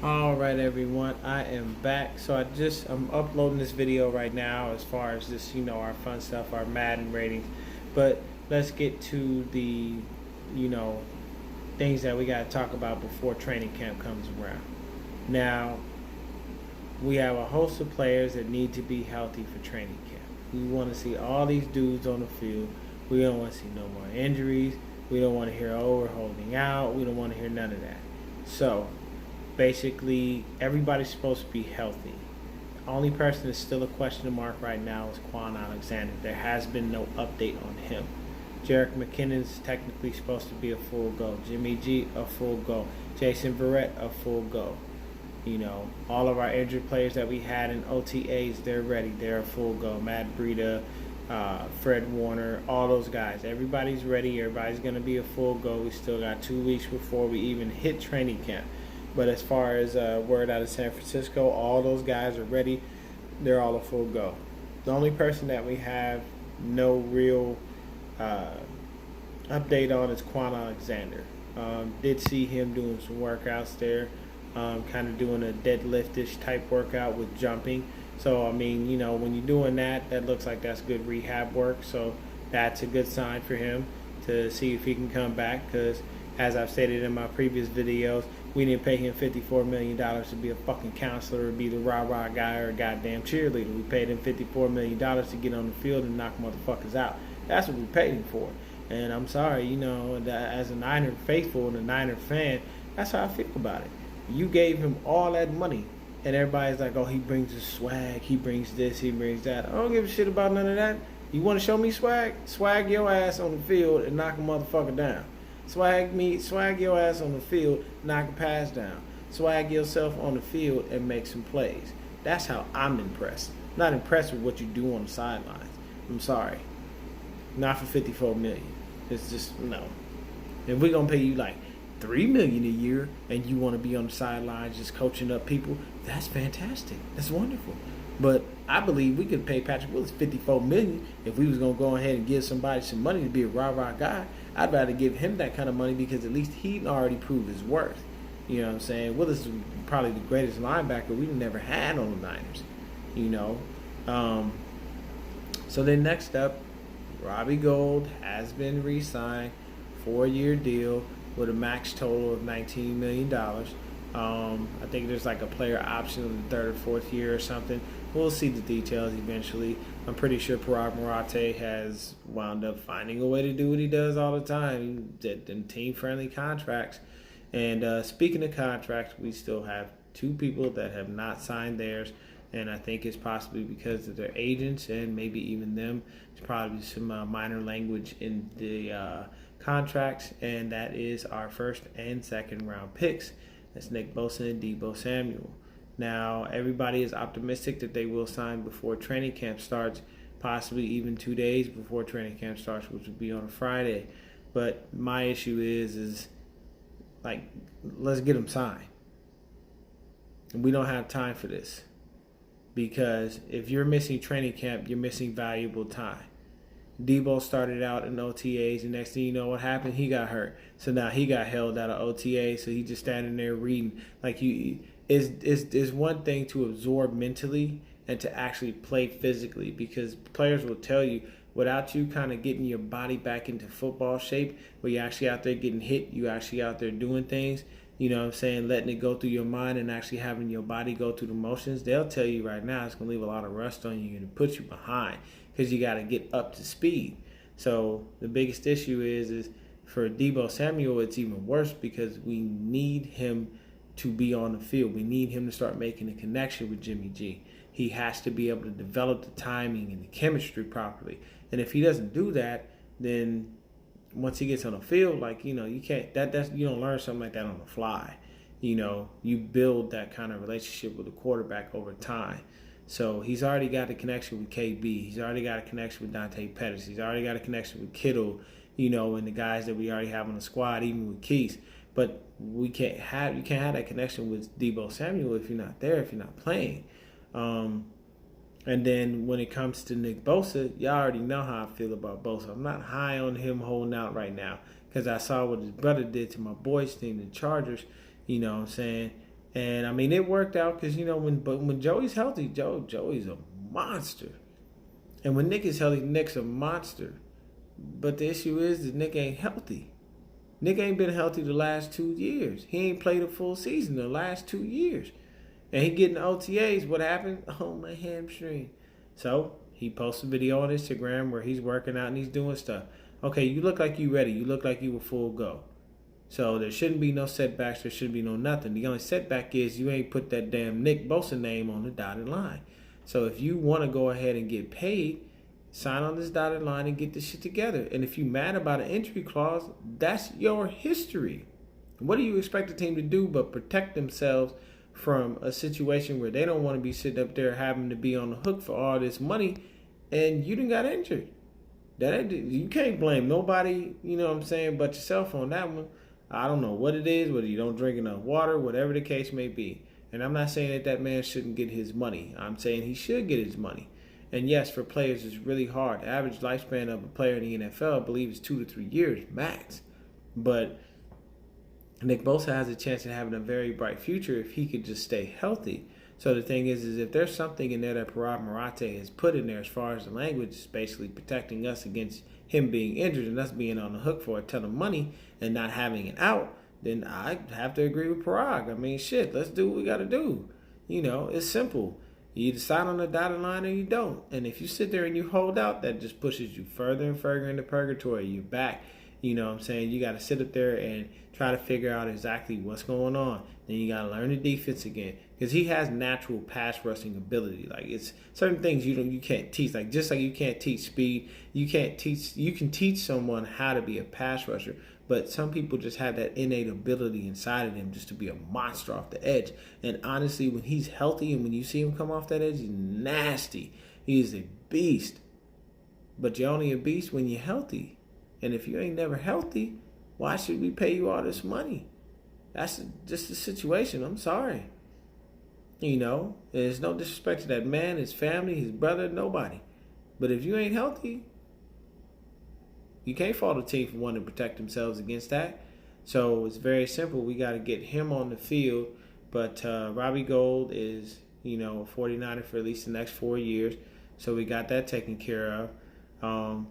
All right, everyone, I am back. So I'm uploading this video right now as far as this, our fun stuff, our Madden ratings. But let's get to the, you know, things that we got to talk about before training camp comes around. Now, we have a host of players that need to be healthy for training camp. We want to see all these dudes on the field. We don't want to see no more injuries. We don't want to hear, oh, we're holding out. We don't want to hear none of that. So, basically, everybody's supposed to be healthy. The only person that's still a question mark right now is Quan Alexander. There has been no update on him. Jerick McKinnon's technically supposed to be a full go. Jimmy G, a full go. Jason Verrett, a full go. All of our injured players that we had in OTAs, they're ready. They're a full go. Matt Breida, Fred Warner, all those guys. Everybody's ready. Everybody's going to be a full go. We still got 2 weeks before we even hit training camp. But as far as word out of San Francisco, all those guys are ready. They're all a full go. The only person that we have no real update on is Quan Alexander. Did see him doing some workouts there, kind of doing a deadliftish type workout with jumping. So, when you're doing that, that looks like that's good rehab work. So that's a good sign for him to see if he can come back because, as I've stated in my previous videos, we didn't pay him $54 million to be a fucking counselor or be the rah-rah guy or a goddamn cheerleader. We paid him $54 million to get on the field and knock motherfuckers out. That's what we paid him for. And I'm sorry, as a Niner faithful and a Niner fan, that's how I feel about it. You gave him all that money, and everybody's like, oh, he brings the swag, he brings this, he brings that. I don't give a shit about none of that. You want to show me swag? Swag your ass on the field and knock a motherfucker down. Swag your ass on the field, knock a pass down. Swag yourself on the field and make some plays. That's how I'm impressed. Not impressed with what you do on the sidelines. I'm sorry. Not for $54 million. It's just no. If we're gonna pay you like $3 million a year and you want to be on the sidelines just coaching up people, that's fantastic. That's wonderful. But I believe we could pay Patrick Willis $54 million if we was gonna go ahead and give somebody some money to be a rah-rah guy. I'd rather give him that kind of money because at least he already proved his worth. You know what I'm saying? Willis is probably the greatest linebacker we've never had on the Niners. So then next up, Robbie Gould has been re-signed, 4-year deal with a max total of $19 million. I think there's like a player option in the 3rd or 4th year or something. We'll see the details eventually. I'm pretty sure Parag Marate has wound up finding a way to do what he does all the time, them team-friendly contracts. And speaking of contracts, we still have 2 people that have not signed theirs, and I think it's possibly because of their agents and maybe even them. There's probably some minor language in the contracts, and that is our 1st and 2nd round picks. That's Nick Bosa and Deebo Samuel. Now, everybody is optimistic that they will sign before training camp starts, possibly even 2 days before training camp starts, which would be on a Friday. But my issue is like, let's get them signed. And we don't have time for this. Because if you're missing training camp, you're missing valuable time. Deebo started out in OTAs, and next thing you know what happened? He got hurt. So now he got held out of OTA, so he just standing there reading. Like, it's one thing to absorb mentally and to actually play physically, because players will tell you, without you kind of getting your body back into football shape, where you're actually out there getting hit, you actually out there doing things, you know what I'm saying, letting it go through your mind and actually having your body go through the motions, they'll tell you right now it's going to leave a lot of rust on you and put you behind because you got to get up to speed. So the biggest issue is for Deebo Samuel, it's even worse because we need him to be on the field. We need him to start making a connection with Jimmy G. He has to be able to develop the timing and the chemistry properly. And if he doesn't do that, then once he gets on the field, you can't you don't learn something like that on the fly. You build that kind of relationship with the quarterback over time. So he's already got a connection with KB. He's already got a connection with Dante Pettis. He's already got a connection with Kittle, and the guys that we already have on the squad, even with Keys. But you can't have that connection with Deebo Samuel if you're not there, if you're not playing. And then when it comes to Nick Bosa, y'all already know how I feel about Bosa. I'm not high on him holding out right now because I saw what his brother did to my boys team, the Chargers. You know what I'm saying? And I mean, it worked out because when Joey's healthy, Joey's a monster, and when Nick is healthy, Nick's a monster. But the issue is that Nick ain't healthy. Nick ain't been healthy the last 2 years. He ain't played a full season the last 2 years. And he getting OTAs. What happened? Oh, my hamstring. So he posts a video on Instagram where he's working out and he's doing stuff. Okay, you look like you ready. You look like you were full go. So there shouldn't be no setbacks. There shouldn't be no nothing. The only setback is you ain't put that damn Nick Bosa name on the dotted line. So if you want to go ahead and get paid, sign on this dotted line and get this shit together. And if you mad about an injury clause, that's your history. What do you expect a team to do but protect themselves from a situation where they don't want to be sitting up there having to be on the hook for all this money and you done got injured? You can't blame nobody, you know what I'm saying, but yourself on that one. I don't know what it is, whether you don't drink enough water, whatever the case may be. And I'm not saying that man shouldn't get his money. I'm saying he should get his money. And yes, for players, it's really hard. The average lifespan of a player in the NFL, I believe, is 2 to 3 years max. But Nick Bosa has a chance of having a very bright future if he could just stay healthy. So the thing is if there's something in there that Parag Marate has put in there as far as the language is basically protecting us against him being injured and us being on the hook for a ton of money and not having it out, then I have to agree with Parag. I mean, shit, let's do what we got to do. It's simple. You either sign on the dotted line or you don't. And if you sit there and you hold out, that just pushes you further and further into purgatory. You're back. You know what I'm saying? You got to sit up there and try to figure out exactly what's going on. Then you got to learn the defense again. Because he has natural pass rushing ability. Like, it's certain things you can't teach. Like, just like you can't teach speed, you can teach someone how to be a pass rusher. But some people just have that innate ability inside of them just to be a monster off the edge. And honestly, when he's healthy and when you see him come off that edge, he's nasty. He's a beast. But you're only a beast when you're healthy. And if you ain't never healthy, why should we pay you all this money? That's just the situation. I'm sorry. There's no disrespect to that man, his family, his brother, nobody. But if you ain't healthy, you can't fault a team for wanting to protect themselves against that. So it's very simple. We got to get him on the field. But Robbie Gould is, a 49er for at least the next 4 years. So we got that taken care of.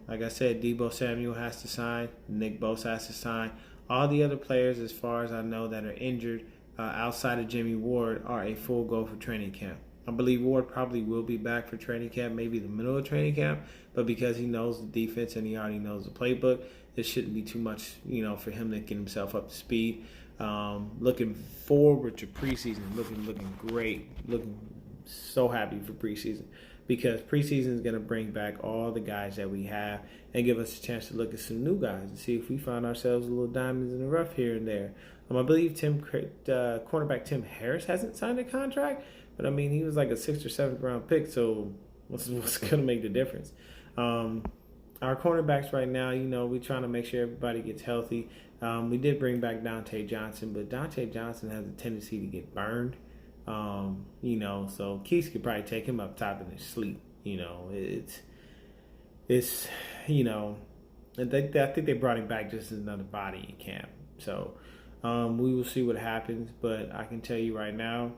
Like I said, Deebo Samuel has to sign. Nick Bosa has to sign. All the other players, as far as I know, that are injured outside of Jimmy Ward are a full go for training camp. I believe Ward probably will be back for training camp, maybe the middle of training camp. But because he knows the defense and he already knows the playbook, there shouldn't be too much, for him to get himself up to speed. Looking forward to preseason. Looking great. Looking so happy for preseason. Because preseason is going to bring back all the guys that we have and give us a chance to look at some new guys and see if we find ourselves a little diamonds in the rough here and there. I believe cornerback Tim Harris hasn't signed a contract, but I mean, he was like a 6th or 7th round pick, so what's going to make the difference? Our cornerbacks right now, we're trying to make sure everybody gets healthy. We did bring back Dante Johnson, but Dante Johnson has a tendency to get burned. So Keith could probably take him up top in his sleep. I think they brought him back just as another body in camp. So we will see what happens. But I can tell you right now,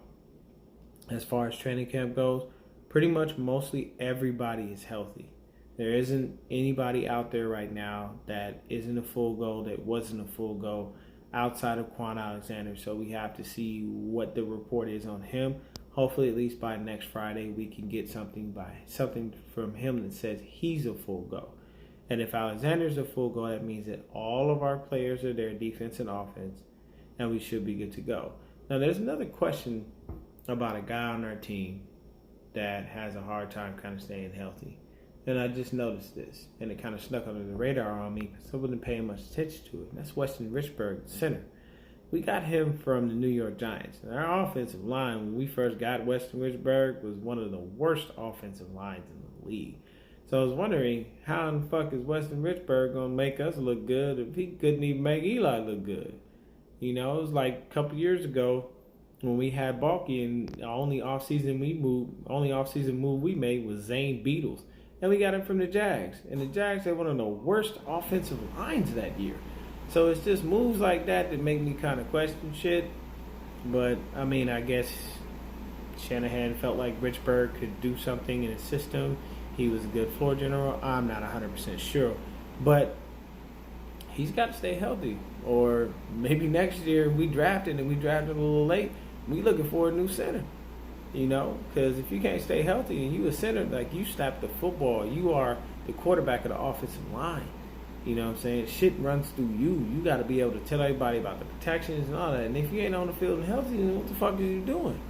as far as training camp goes, pretty much mostly everybody is healthy. There isn't anybody out there right now that isn't a full go, that wasn't a full go, outside of Quan Alexander. So we have to see what the report is on him. Hopefully, at least by next Friday, we can get something from him that says he's a full go. And if Alexander's a full go, that means that all of our players are there, defense and offense, and we should be good to go. Now, there's another question about a guy on our team that has a hard time kind of staying healthy. And I just noticed this, and it kind of snuck under the radar on me because I wasn't paying much attention to it. And that's Weston Richburg, the center. We got him from the New York Giants. And our offensive line, when we first got Weston Richburg, was one of the worst offensive lines in the league. So I was wondering, how in the fuck is Weston Richburg going to make us look good if he couldn't even make Eli look good? It was like a couple years ago when we had Balky, and the only offseason move we made was Zane Beatles. And we got him from the Jags. And the Jags had one of the worst offensive lines that year. So it's just moves like that make me kind of question shit. But I mean, I guess Shanahan felt like Richburg could do something in his system. He was a good floor general. I'm not 100% sure, but he's got to stay healthy. Or maybe next year we drafted and we drafted a little late. We looking for a new center. You know, because if you can't stay healthy and you a center, like you snap the football, you are the quarterback of the offensive line. You know what I'm saying? Shit runs through you. You got to be able to tell everybody about the protections and all that. And if you ain't on the field and healthy, then what the fuck are you doing?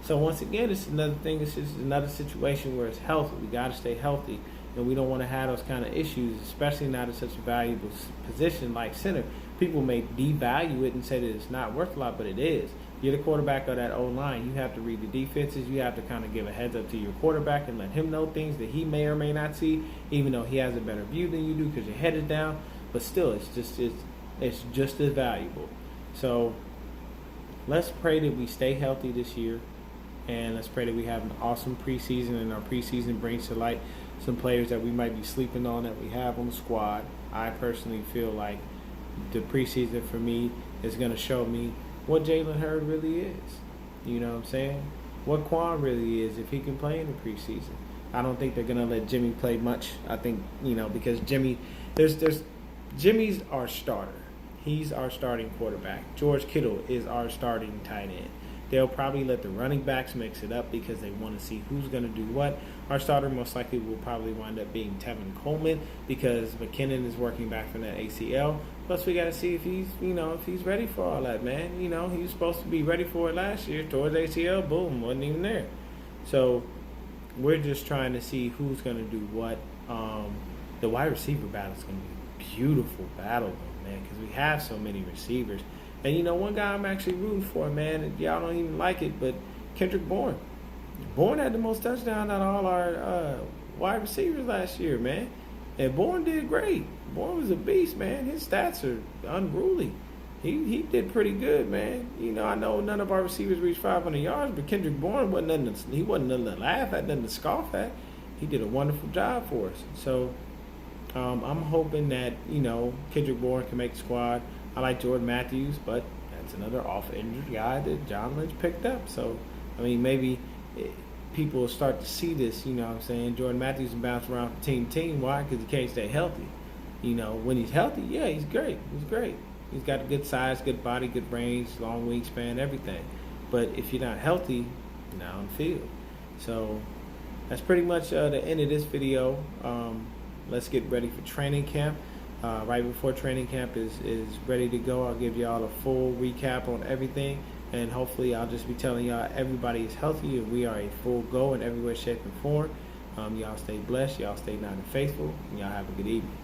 So once again, it's another thing. It's just another situation where it's healthy. We got to stay healthy, and we don't want to have those kind of issues, especially not in such a valuable position like center. People may devalue it and say that it's not worth a lot, but it is. You're the quarterback of that O-line. You have to read the defenses. You have to kind of give a heads up to your quarterback and let him know things that he may or may not see, even though he has a better view than you do because your head is down. But still, it's just as valuable. So let's pray that we stay healthy this year. And let's pray that we have an awesome preseason, and our preseason brings to light some players that we might be sleeping on that we have on the squad. I personally feel like the preseason for me is going to show me what Jalen Hurd really is. You know what I'm saying? What Quan really is if he can play in the preseason. I don't think they're going to let Jimmy play much. I think, because Jimmy's our starter. He's our starting quarterback. George Kittle is our starting tight end. They'll probably let the running backs mix it up because they want to see who's going to do what. Our starter most likely will probably wind up being Tevin Coleman because McKinnon is working back from that ACL. Plus, we got to see if he's ready for all that, man. He was supposed to be ready for it last year. Towards ACL, boom, wasn't even there. So we're just trying to see who's going to do what. The wide receiver battle is going to be a beautiful battle, man, because we have so many receivers. And one guy I'm actually rooting for, man, and y'all don't even like it, but Kendrick Bourne. Bourne had the most touchdowns out of all our wide receivers last year, man. And Bourne did great. Bourne was a beast, man. His stats are unruly. He did pretty good, man. I know none of our receivers reached 500 yards, but Kendrick Bourne wasn't nothing to laugh at, nothing to scoff at. He did a wonderful job for us. So I'm hoping that, Kendrick Bourne can make the squad. I like Jordan Matthews, but that's another off-injured guy that John Lynch picked up. So, maybe people will start to see this, you know what I'm saying? Jordan Matthews can bounce around from team to team. Why? Because he can't stay healthy. When he's healthy, yeah, he's great. He's great. He's got a good size, good body, good range, long wingspan, everything. But if you're not healthy, you're not on the field. So that's pretty much the end of this video. Let's get ready for training camp. Right before training camp is ready to go, I'll give y'all a full recap on everything, and hopefully I'll just be telling y'all everybody is healthy and we are a full go in every way, shape, and form. Y'all stay blessed, y'all stay nice and faithful, and y'all have a good evening.